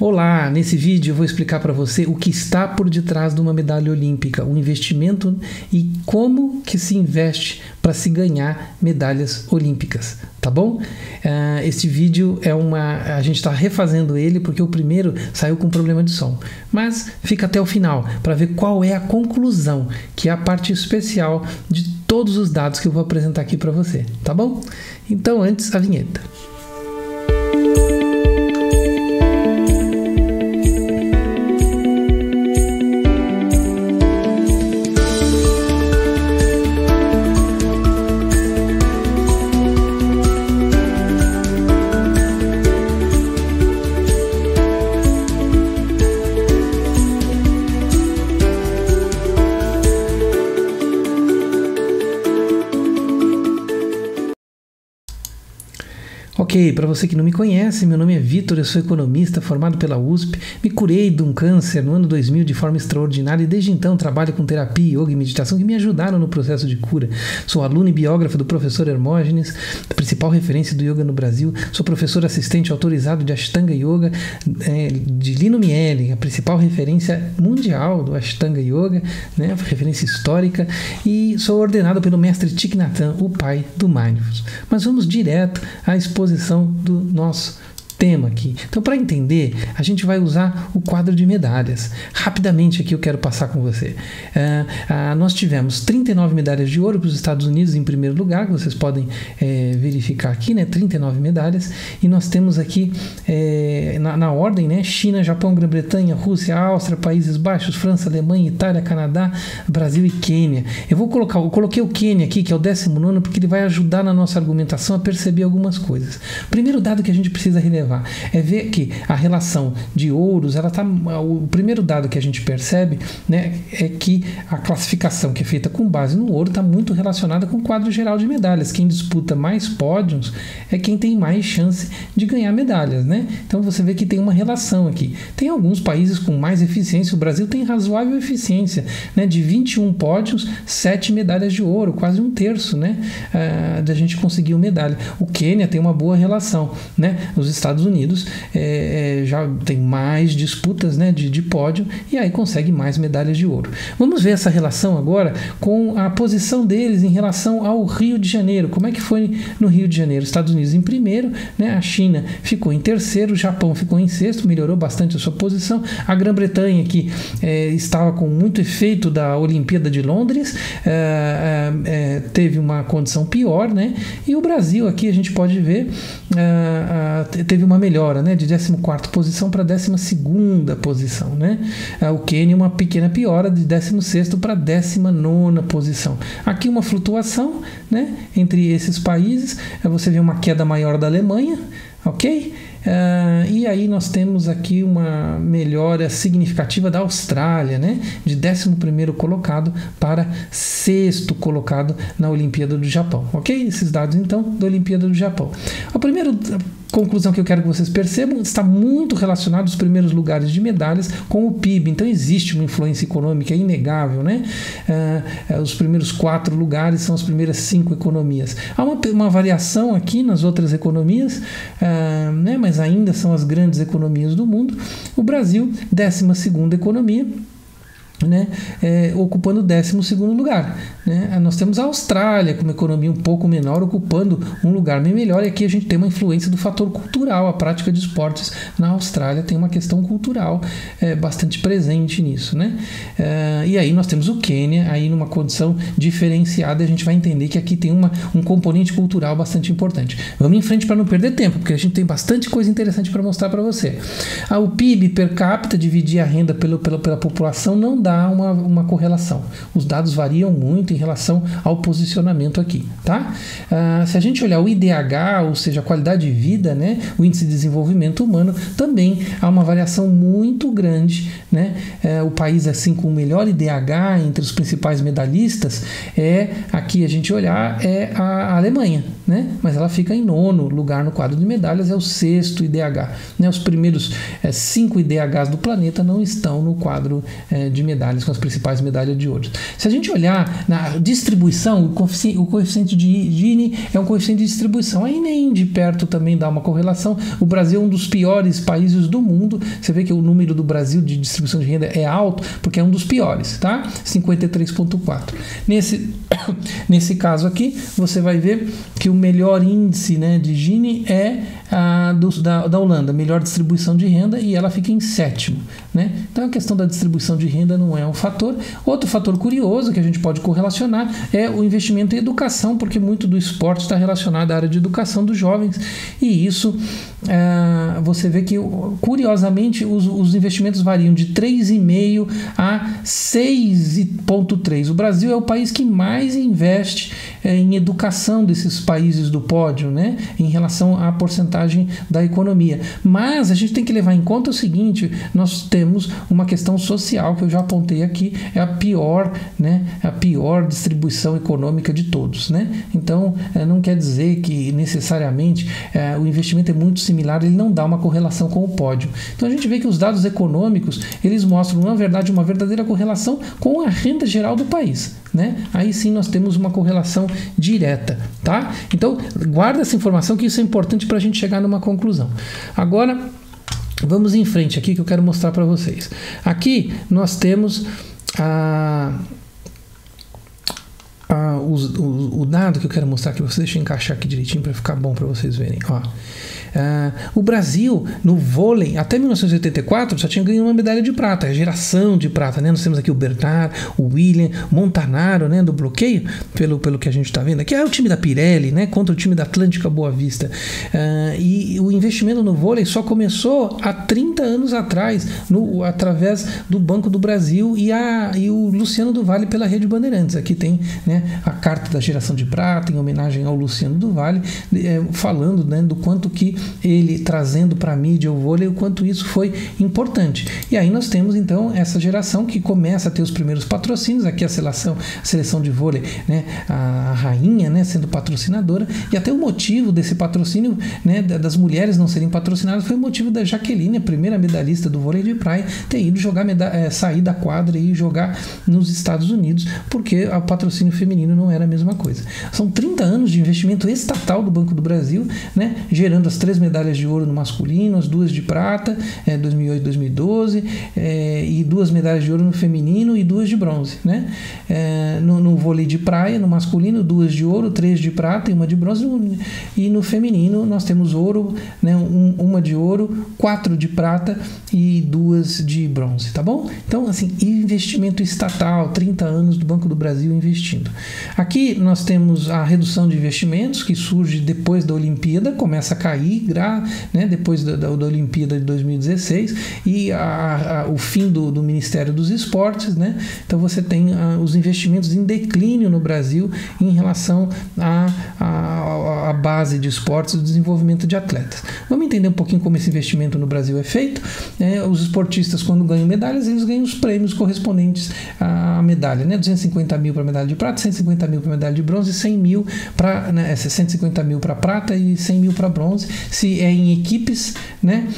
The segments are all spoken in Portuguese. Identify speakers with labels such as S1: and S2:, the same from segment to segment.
S1: Olá, nesse vídeo eu vou explicar para você o que está por detrás de uma medalha olímpica, o investimento e como que se investe para se ganhar medalhas olímpicas, tá bom? Este vídeo a gente está refazendo ele porque o primeiro saiu com problema de som, mas fica até o final para ver qual é a conclusão, que é a parte especial de todos os dados que eu vou apresentar aqui para você, tá bom? Então antes, a vinheta. Ok, para você que não me conhece, meu nome é Vitor, eu sou economista formado pela USP, me curei de um câncer no ano 2000 de forma extraordinária e desde então trabalho com terapia, yoga e meditação que me ajudaram no processo de cura. Sou aluno e biógrafo do professor Hermógenes, a principal referência do yoga no Brasil, sou professor assistente autorizado de Ashtanga Yoga de Lino Miele, a principal referência mundial do Ashtanga Yoga, né, referência histórica, e sou ordenado pelo mestre Thich Nhat Hanh, o pai do Mindfulness. Mas vamos direto à exposição do nosso tema aqui. Então, para entender, a gente vai usar o quadro de medalhas. Rapidamente aqui eu quero passar com você. Nós tivemos 39 medalhas de ouro para os Estados Unidos em primeiro lugar, que vocês podem verificar aqui, né? 39 medalhas. E nós temos aqui, na ordem, né? China, Japão, Grã-Bretanha, Rússia, Áustria, Países Baixos, França, Alemanha, Itália, Canadá, Brasil e Quênia. Eu coloquei o Quênia aqui, que é o 19º, porque ele vai ajudar na nossa argumentação a perceber algumas coisas. Primeiro dado que a gente precisa relevar é ver que a relação de ouros, o primeiro dado que a gente percebe, né, é que a classificação que é feita com base no ouro está muito relacionada com o quadro geral de medalhas. Quem disputa mais pódios é quem tem mais chance de ganhar medalhas, né? Então você vê que tem uma relação aqui. Tem alguns países com mais eficiência, o Brasil tem razoável eficiência, né? De 21 pódios, 7 medalhas de ouro, quase um terço, né, da gente conseguir uma medalha. O Quênia tem uma boa relação, né? Os Estados Unidos já tem mais disputas, né, de pódio e aí consegue mais medalhas de ouro. Vamos ver essa relação agora com a posição deles em relação ao Rio de Janeiro. Como é que foi no Rio de Janeiro? Estados Unidos em primeiro, né, a China ficou em terceiro, o Japão ficou em sexto, melhorou bastante a sua posição. A Grã-Bretanha, que estava com muito efeito da Olimpíada de Londres, teve uma condição pior, né? E o Brasil aqui a gente pode ver teve uma melhora, né, de 14ª posição para 12ª posição, né? O Quênia uma pequena piora de 16º para 19ª posição. Aqui uma flutuação, né, entre esses países. Você vê uma queda maior da Alemanha, ok? E aí nós temos aqui uma melhora significativa da Austrália, né? De 11º colocado para 6º colocado na Olimpíada do Japão, ok? Esses dados então da Olimpíada do Japão. A primeira conclusão que eu quero que vocês percebam está muito relacionado aos primeiros lugares de medalhas com o PIB. Então existe uma influência econômica inegável, né? Os primeiros 4 lugares são as primeiras 5 economias. Há uma variação aqui nas outras economias, né? Mas ainda são as grandes economias do mundo. O Brasil, 12ª economia, né, ocupando o 12º lugar, né? Nós temos a Austrália com uma economia um pouco menor ocupando um lugar bem melhor, e aqui a gente tem uma influência do fator cultural. A prática de esportes na Austrália tem uma questão cultural bastante presente nisso, né? E aí nós temos o Quênia aí numa condição diferenciada, e a gente vai entender que aqui tem um componente cultural bastante importante. Vamos em frente para não perder tempo, porque a gente tem bastante coisa interessante para mostrar para você. O PIB per capita, dividir a renda pela população, não dá uma correlação. Os dados variam muito em relação ao posicionamento aqui, tá? Se a gente olhar o IDH, ou seja, a qualidade de vida, né, o índice de desenvolvimento humano, também há uma variação muito grande, né? O país assim com o melhor IDH entre os principais medalhistas aqui a gente olhar a Alemanha, né? Mas ela fica em 9º lugar no quadro de medalhas, é o 6º IDH, né? Os primeiros 5 IDHs do planeta não estão no quadro de medalhas. medalhas, com as principais medalhas de ouro. Se a gente olhar na distribuição, o coeficiente de Gini é um coeficiente de distribuição. Aí nem de perto também dá uma correlação. O Brasil é um dos piores países do mundo. Você vê que o número do Brasil de distribuição de renda é alto, porque é um dos piores, tá? 53,4. Nesse caso aqui, você vai ver que o melhor índice, né, de Gini é da Holanda, melhor distribuição de renda, e ela fica em 7º, né? Então a questão da distribuição de renda não é um fator. Outro fator curioso que a gente pode correlacionar é o investimento em educação, porque muito do esporte está relacionado à área de educação dos jovens, e isso você vê que, curiosamente, os investimentos variam de 3,5 a 6,3. O Brasil é o país que mais investe em educação desses países do pódio, né, em relação à porcentagem da economia. Mas a gente tem que levar em conta o seguinte: nós temos uma questão social que eu já apontei aqui, é a pior, né, a pior distribuição econômica de todos, né? Então não quer dizer que necessariamente o investimento é muito similar, ele não dá uma correlação com o pódio. Então a gente vê que os dados econômicos, eles mostram, na verdade, uma verdadeira correlação com a renda geral do país, né? Aí sim nós temos uma correlação direta, tá? Então guarda essa informação, que isso é importante para a gente chegar numa conclusão. Agora vamos em frente aqui, que eu quero mostrar para vocês. Aqui nós temos o dado que eu quero mostrar aqui. Deixa eu encaixar aqui direitinho para ficar bom para vocês verem. Ó. O Brasil, no vôlei, até 1984, já tinha ganho uma medalha de prata, a geração de prata, né? Nós temos aqui o Bernard, o William, Montanaro, né, do bloqueio, pelo que a gente está vendo aqui, é o time da Pirelli, né, contra o time da Atlântica Boa Vista. E o investimento no vôlei só começou há 30 anos atrás, através do Banco do Brasil e o Luciano do Vale pela Rede Bandeirantes. Aqui tem, né, a carta da geração de prata, em homenagem ao Luciano do Vale, falando, né, do quanto que ele, trazendo para a mídia o vôlei, o quanto isso foi importante. E aí nós temos então essa geração que começa a ter os primeiros patrocínios. Aqui a seleção de vôlei, né, a rainha, né, sendo patrocinadora, e até o motivo desse patrocínio, né, das mulheres não serem patrocinadas foi o motivo da Jaqueline, a primeira medalhista do vôlei de praia, ter ido sair da quadra e jogar nos Estados Unidos, porque o patrocínio feminino não era a mesma coisa. São 30 anos de investimento estatal do Banco do Brasil, né, gerando as 3 medalhas de ouro no masculino, as 2 de prata, 2008 e 2012, e 2 medalhas de ouro no feminino e 2 de bronze, né? No vôlei de praia, no masculino, 2 de ouro, 3 de prata e 1 de bronze, e no feminino nós temos ouro, né, 1 de ouro, 4 de prata e 2 de bronze, tá bom? Então, assim, investimento estatal, 30 anos do Banco do Brasil investindo. Aqui nós temos a redução de investimentos, que surge depois da Olimpíada, começa a cair, né, depois da Olimpíada de 2016, e o fim do Ministério dos Esportes, né? Então você tem os investimentos em declínio no Brasil em relação à base de esportes e o desenvolvimento de atletas. Vamos entender um pouquinho como esse investimento no Brasil é feito. Os esportistas, quando ganham medalhas, eles ganham os prêmios correspondentes à medalha, né? 250 mil para medalha de prata, 150 mil para medalha de bronze, 100 mil para, né, 150 mil para prata e 100 mil para bronze. Se é em equipes, né,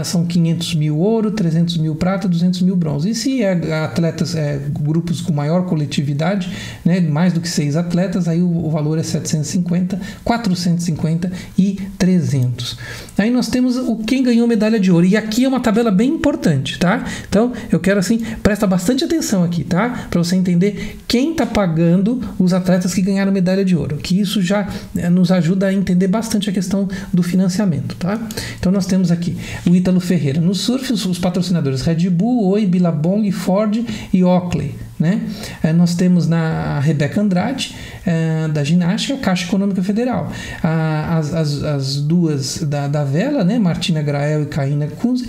S1: são 500 mil ouro, 300 mil prata, 200 mil bronze. E se é atletas, grupos com maior coletividade, né, mais do que 6 atletas, aí o valor é 750, 450 e 300. Aí nós temos quem ganhou medalha de ouro. E aqui é uma tabela bem importante, tá? Então eu quero, assim, presta bastante atenção aqui, tá? Para você entender quem está pagando os atletas que ganharam medalha de ouro, que isso já nos ajuda a entender bastante a questão do financiamento, tá? Então nós temos aqui o Ítalo Ferreira no surf, os patrocinadores Red Bull, Oi, Billabong, Ford e Oakley, né? Nós temos a Rebeca Andrade, da ginástica, Caixa Econômica Federal. As duas da vela, né? Martina Grael e Caína Kunze,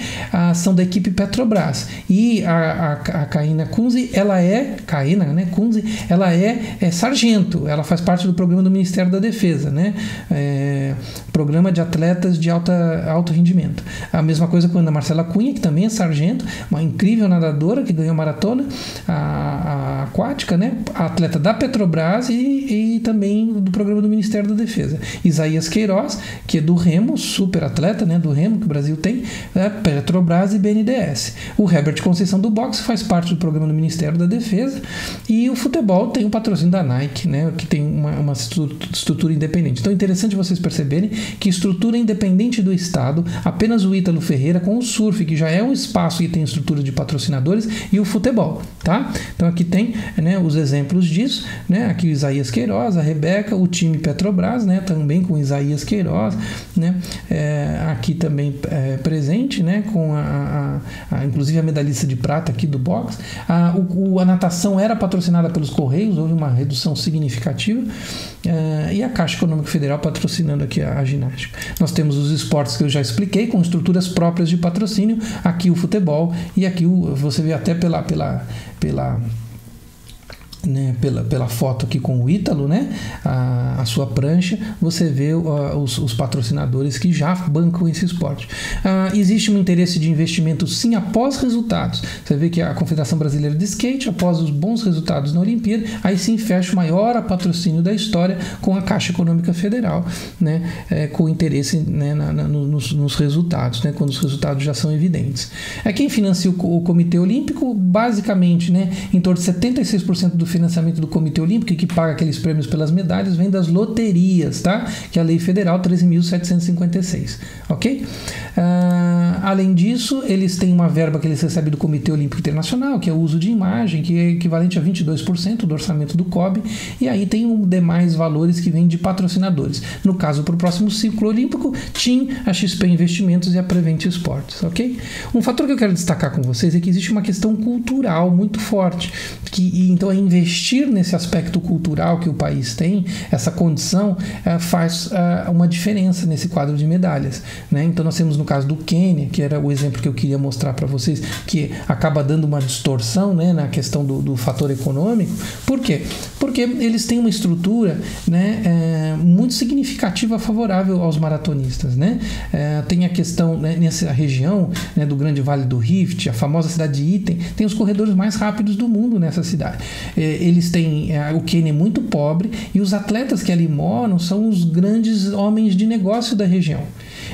S1: são da equipe Petrobras. E a Caína Kunze, ela é sargento, ela faz parte do programa do Ministério da Defesa, né? programa de atletas de alto rendimento. A mesma coisa com a Marcela Cunha, que também é sargento, uma incrível nadadora que ganhou maratona, a aquática, né? A atleta da Petrobras e também do programa do Ministério da Defesa. Isaías Queiroz, que é do Remo, super atleta, né? Do Remo que o Brasil tem, Petrobras e BNDES. O Herbert Conceição do boxe faz parte do programa do Ministério da Defesa, e o futebol tem o patrocínio da Nike, né? Que tem uma estrutura independente. Então é interessante vocês perceberem que estrutura independente do Estado, apenas o Ítalo Ferreira com o surf, que já é um espaço que tem estrutura de patrocinadores, e o futebol, tá? Então aqui tem, né, os exemplos disso, né? Aqui o Isaías Queiroz, a Rebeca, o time Petrobras, né? Também com Isaías Queiroz, né? Aqui também presente, né? Com inclusive a medalhista de prata aqui do boxe. A natação era patrocinada pelos Correios, houve uma redução significativa, e a Caixa Econômica Federal patrocinando aqui a ginástica. Nós temos os esportes que eu já expliquei, com estruturas próprias de patrocínio, aqui o futebol, e aqui você vê até pela foto aqui com o Ítalo, né? A sua prancha, você vê os patrocinadores que já bancam esse esporte. Existe um interesse de investimento, sim, após resultados. Você vê que a Confederação Brasileira de Skate, após os bons resultados na Olimpíada, aí sim fecha o maior patrocínio da história com a Caixa Econômica Federal, né? Com interesse, né, nos resultados, né? Quando os resultados já são evidentes. Quem financia o Comitê Olímpico, basicamente, né, em torno de 76% do financiamento do Comitê Olímpico, que paga aqueles prêmios pelas medalhas, vem das loterias, tá? Que é a Lei Federal 13.756, ok? Além disso, eles têm uma verba que eles recebem do Comitê Olímpico Internacional, que é o uso de imagem, que é equivalente a 22% do orçamento do COB, e aí tem demais valores que vêm de patrocinadores. No caso, para o próximo ciclo olímpico, TIM, a XP Investimentos e a Prevent Esportes, ok? Um fator que eu quero destacar com vocês é que existe uma questão cultural muito forte, então é investir nesse aspecto cultural que o país tem, essa condição, faz uma diferença nesse quadro de medalhas, né? Então nós temos no caso do Quênia, que era o exemplo que eu queria mostrar para vocês, que acaba dando uma distorção, né, na questão do fator econômico. Por quê? Porque eles têm uma estrutura, né, muito significativa favorável aos maratonistas, né? Tem a questão, né, nessa região, né, do Grande Vale do Rift, a famosa cidade de Iten, tem os corredores mais rápidos do mundo nessa cidade. Eles têm, o Quênia é muito pobre, e os atletas que ali moram são os grandes homens de negócio da região.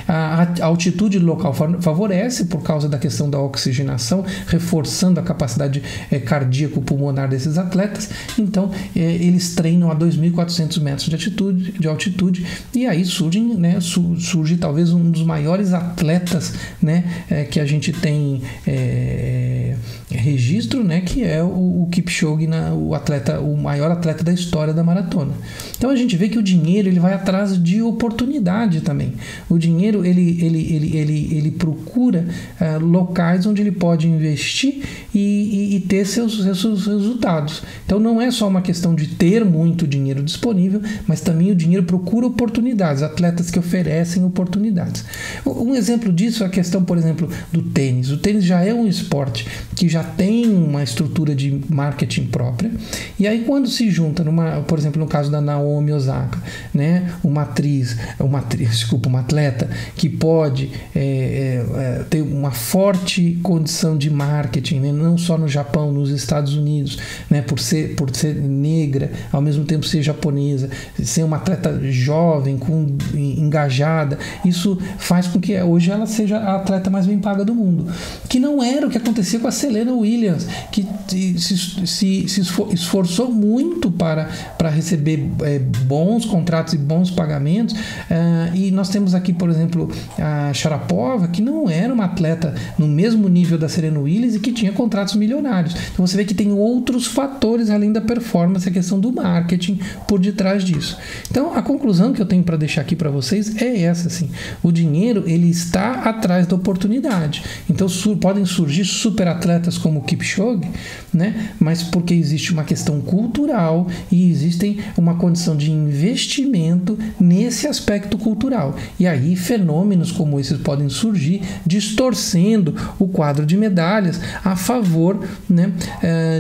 S1: A altitude local favorece por causa da questão da oxigenação, reforçando a capacidade cardíaco-pulmonar desses atletas. Então, eles treinam a 2.400 metros de altitude, e aí surge talvez um dos maiores atletas, né, que a gente tem registro, né, que é o Kipchoge, o maior atleta da história da maratona. Então a gente vê que o dinheiro ele vai atrás de oportunidade também. O dinheiro ele procura locais onde ele pode investir e ter seus resultados. Então não é só uma questão de ter muito dinheiro disponível, mas também o dinheiro procura oportunidades, atletas que oferecem oportunidades. Um exemplo disso é a questão, por exemplo, do tênis. O tênis já é um esporte que já tem uma estrutura de marketing própria, e aí quando se junta, por exemplo, no caso da Naomi Osaka, né, uma atleta que pode ter uma forte condição de marketing, né, não só no Japão, nos Estados Unidos, né, por ser negra, ao mesmo tempo ser japonesa, ser uma atleta jovem, engajada, isso faz com que hoje ela seja a atleta mais bem paga do mundo, que não era o que acontecia com a Serena Williams, que se esforçou muito para receber bons contratos e bons pagamentos, e nós temos aqui, por exemplo, a Sharapova, que não era uma atleta no mesmo nível da Serena Williams e que tinha contratos milionários. Então você vê que tem outros fatores além da performance, a questão do marketing por detrás disso. Então a conclusão que eu tenho para deixar aqui para vocês é essa, assim: o dinheiro ele está atrás da oportunidade. Então podem surgir super atletas como o Kipchoge, né? Mas porque existe uma questão cultural e existe uma condição de investimento nesse aspecto cultural. E aí fenômenos como esses podem surgir, distorcendo o quadro de medalhas a favor, né,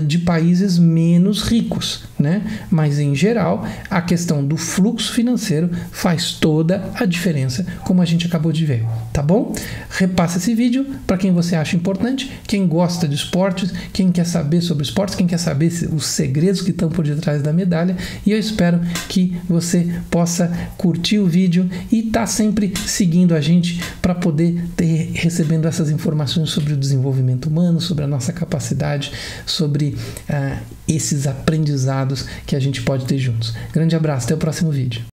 S1: de países menos ricos. né? Mas em geral, a questão do fluxo financeiro faz toda a diferença, como a gente acabou de ver, tá bom? Repassa esse vídeo para quem você acha importante, quem gosta de esportes, quem quer saber sobre esportes, quem quer saber os segredos que estão por detrás da medalha, e eu espero que você possa curtir o vídeo e tá sempre seguindo a gente para poder ter recebendo essas informações sobre o desenvolvimento humano, sobre a nossa capacidade, sobre esses aprendizados que a gente pode ter juntos. Grande abraço, até o próximo vídeo.